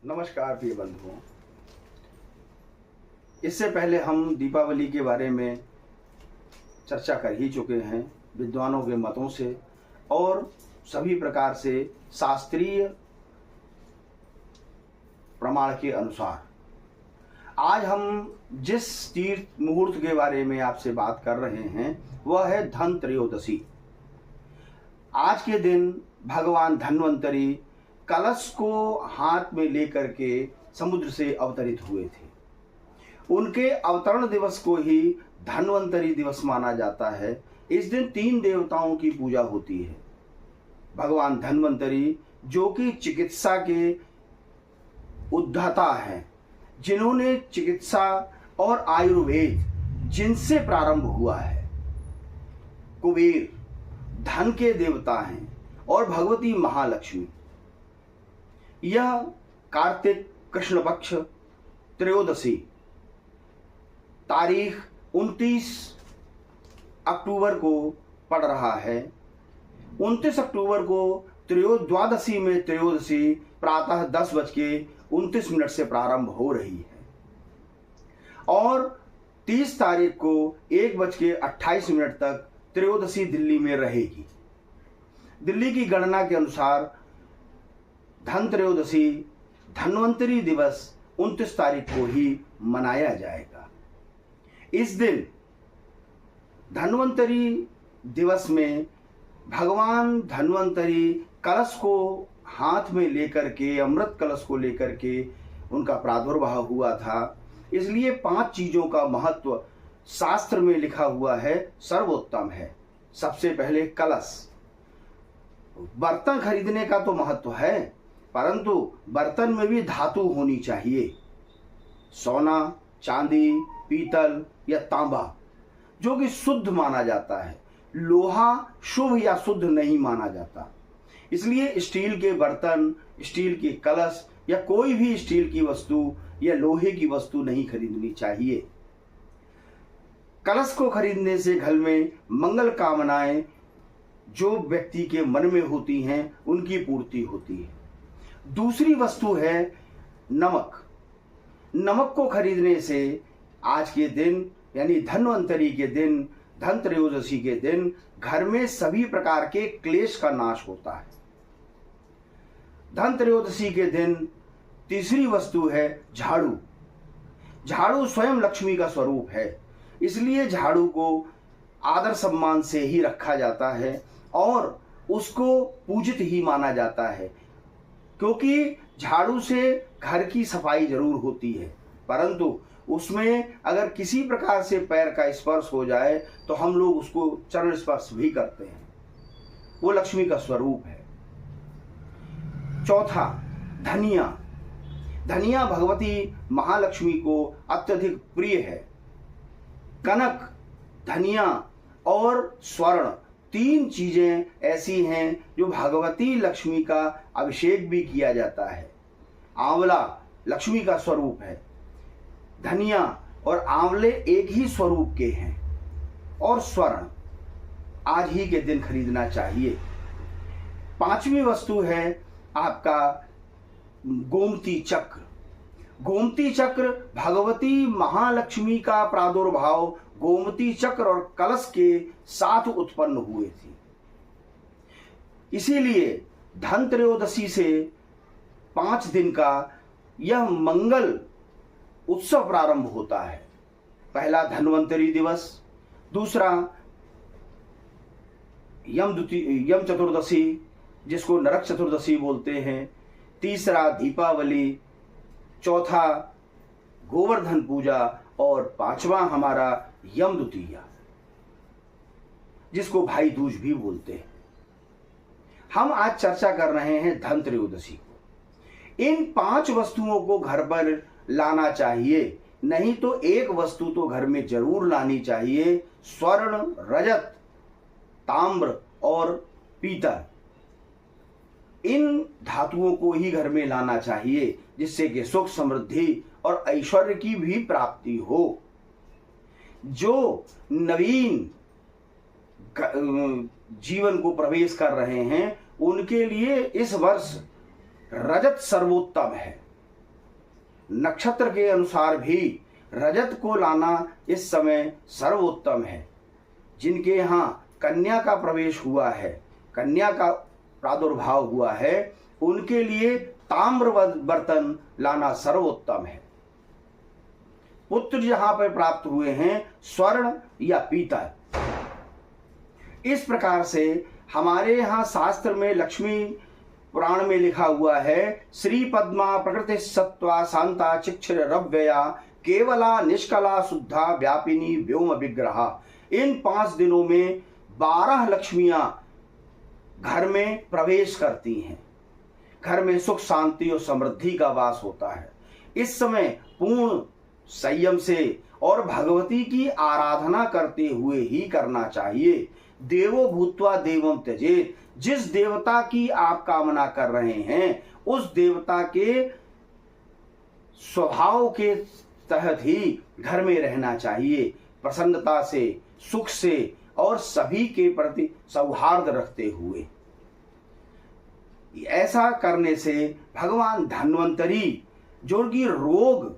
नमस्कार प्रिय बंधुओं। इससे पहले हम दीपावली के बारे में चर्चा कर ही चुके हैं विद्वानों के मतों से और सभी प्रकार से शास्त्रीय प्रमाण के अनुसार। आज हम जिस तीर्थ मुहूर्त के बारे में आपसे बात कर रहे हैं वह है धन त्रयोदशी। आज के दिन भगवान धन्वंतरी कलश को हाथ में लेकर के समुद्र से अवतरित हुए थे। उनके अवतरण दिवस को ही धन्वंतरी दिवस माना जाता है। इस दिन 3 देवताओं की पूजा होती है। भगवान धन्वंतरी जो कि चिकित्सा के उद्धाता हैं, जिन्होंने चिकित्सा और आयुर्वेद जिनसे प्रारंभ हुआ है। कुबेर धन के देवता हैं और भगवती महालक्ष्मी। यह कार्तिक कृष्ण पक्ष त्रयोदशी तारीख 29 अक्टूबर को पड़ रहा है। 29 अक्टूबर को द्वादशी में त्रयोदशी प्रातः 10:29 से प्रारंभ हो रही है और 30 तारीख को 1:28 तक त्रयोदशी दिल्ली में रहेगी। दिल्ली की गणना के अनुसार धन त्रयोदशी धन्वंतरी दिवस 29 तारीख को ही मनाया जाएगा। इस दिन धन्वंतरी दिवस में भगवान धन्वंतरी कलश को हाथ में लेकर के, अमृत कलश को लेकर के उनका प्रादुर्भाव हुआ था। इसलिए 5 चीजों का महत्व शास्त्र में लिखा हुआ है, सर्वोत्तम है। सबसे पहले कलश। बर्तन खरीदने का तो महत्व है, परंतु बर्तन में भी धातु होनी चाहिए। सोना, चांदी, पीतल या तांबा जो कि शुद्ध माना जाता है। लोहा शुभ या शुद्ध नहीं माना जाता। इसलिए स्टील के बर्तन, स्टील के कलश या कोई भी स्टील की वस्तु या लोहे की वस्तु नहीं खरीदनी चाहिए। कलश को खरीदने से घर में मंगल कामनाएं जो व्यक्ति के मन में होती हैं उनकी पूर्ति होती है। दूसरी वस्तु है नमक। नमक को खरीदने से आज के दिन यानी धन्वंतरी के दिन, धन त्रयोदशी के दिन घर में सभी प्रकार के क्लेश का नाश होता है। धन त्रयोदशी के दिन तीसरी वस्तु है झाड़ू। झाड़ू स्वयं लक्ष्मी का स्वरूप है, इसलिए झाड़ू को आदर सम्मान से ही रखा जाता है और उसको पूजित ही माना जाता है, क्योंकि झाड़ू से घर की सफाई जरूर होती है, परंतु उसमें अगर किसी प्रकार से पैर का स्पर्श हो जाए तो हम लोग उसको चरण स्पर्श भी करते हैं। वो लक्ष्मी का स्वरूप है। चौथा, धनिया। धनिया भगवती महालक्ष्मी को अत्यधिक प्रिय है। कनक, धनिया और स्वर्ण 3 चीजें ऐसी हैं जो भगवती लक्ष्मी का अभिषेक भी किया जाता है। आंवला लक्ष्मी का स्वरूप है। धनिया और आंवले एक ही स्वरूप के हैं। और स्वर्ण आज ही के दिन खरीदना चाहिए। 5वीं वस्तु है आपका गोमती चक्र। गोमती चक्र भगवती महालक्ष्मी का प्रादुर्भाव गोमती चक्र और कलश के साथ उत्पन्न हुए थे। इसीलिए धन त्रयोदशी से 5 दिन का यह मंगल उत्सव प्रारंभ होता है। पहला धन्वंतरी दिवस, दूसरा यम चतुर्दशी जिसको नरक चतुर्दशी बोलते हैं, तीसरा दीपावली, चौथा गोवर्धन पूजा और 5वां हमारा यम द्वितीया जिसको भाई दूज भी बोलते हैं। हम आज चर्चा कर रहे हैं धन त्रयोदशी को। इन 5 वस्तुओं को घर पर लाना चाहिए, नहीं तो एक वस्तु तो घर में जरूर लानी चाहिए। स्वर्ण, रजत, ताम्र और पीतल, इन धातुओं को ही घर में लाना चाहिए, जिससे कि सुख, समृद्धि और ऐश्वर्य की भी प्राप्ति हो। जो नवीन जीवन को प्रवेश कर रहे हैं उनके लिए इस वर्ष रजत सर्वोत्तम है। नक्षत्र के अनुसार भी रजत को लाना इस समय सर्वोत्तम है। जिनके यहाँ कन्या का प्रवेश हुआ है, कन्या का प्रादुर्भाव हुआ है, उनके लिए ताम्र बर्तन लाना सर्वोत्तम है। पुत्र जहां पर प्राप्त हुए हैं स्वर्ण या पीतल। इस प्रकार से हमारे यहाँ शास्त्र में लक्ष्मी पुराण में लिखा हुआ है, श्री पद्मा प्रकृति सत्वा शांता चिक्षर रव्यया केवला निष्कला शुद्धा व्यापिनी व्योम विग्रहा। इन 5 दिनों में 12 लक्ष्मियां घर में प्रवेश करती हैं। घर में सुख शांति और समृद्धि का वास होता है। इस समय पूर्ण संयम से और भगवती की आराधना करते हुए ही करना चाहिए। देवो भूत्वा देवम त्यजेत। जिस देवता की आप कामना कर रहे हैं उस देवता के स्वभाव के तहत ही घर में रहना चाहिए, प्रसन्नता से, सुख से और सभी के प्रति सौहार्द रखते हुए। ऐसा करने से भगवान धन्वंतरी जो कि रोग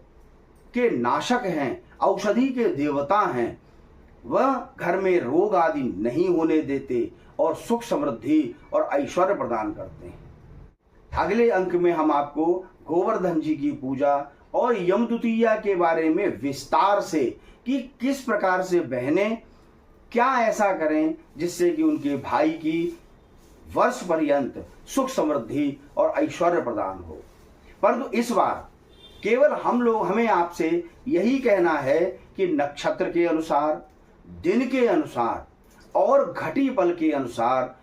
के नाशक हैं, औषधि के देवता हैं, वह घर में रोग आदि नहीं होने देते और सुख समृद्धि और ऐश्वर्य प्रदान करते हैं। अगले अंक में हम आपको गोवर्धन जी की पूजा और यम द्वितीया के बारे में विस्तार से कि किस प्रकार से बहनें क्या ऐसा करें जिससे कि उनके भाई की वर्ष पर्यंत सुख समृद्धि और ऐश्वर्य प्रदान हो। परंतु इस बार केवल हमें आपसे यही कहना है कि नक्षत्र के अनुसार, दिन के अनुसार और घटी पल के अनुसार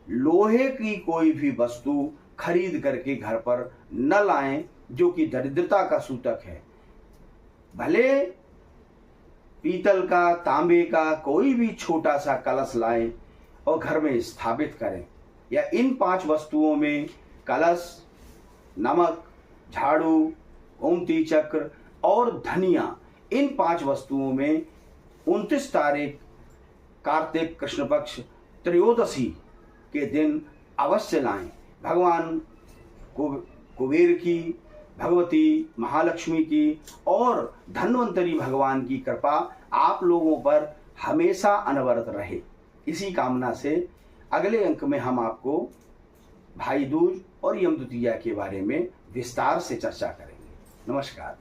लोहे की कोई भी वस्तु खरीद करके घर पर न लाएं, जो कि दरिद्रता का सूचक है। भले पीतल का, तांबे का कोई भी छोटा सा कलश लाएं और घर में स्थापित करें, या इन 5 वस्तुओं में कलश, नमक, झाड़ू, गोमती चक्र और धनिया, इन 5 वस्तुओं में 29 तारीख कार्तिक कृष्ण पक्ष त्रयोदशी के दिन अवश्य लाएं। भगवान कुबेर की, भगवती महालक्ष्मी की और धन्वंतरी भगवान की कृपा आप लोगों पर हमेशा अनवरत रहे। इसी कामना से अगले अंक में हम आपको भाई दूज और यम द्वितीया के बारे में विस्तार से चर्चा करेंगे। नमस्कार।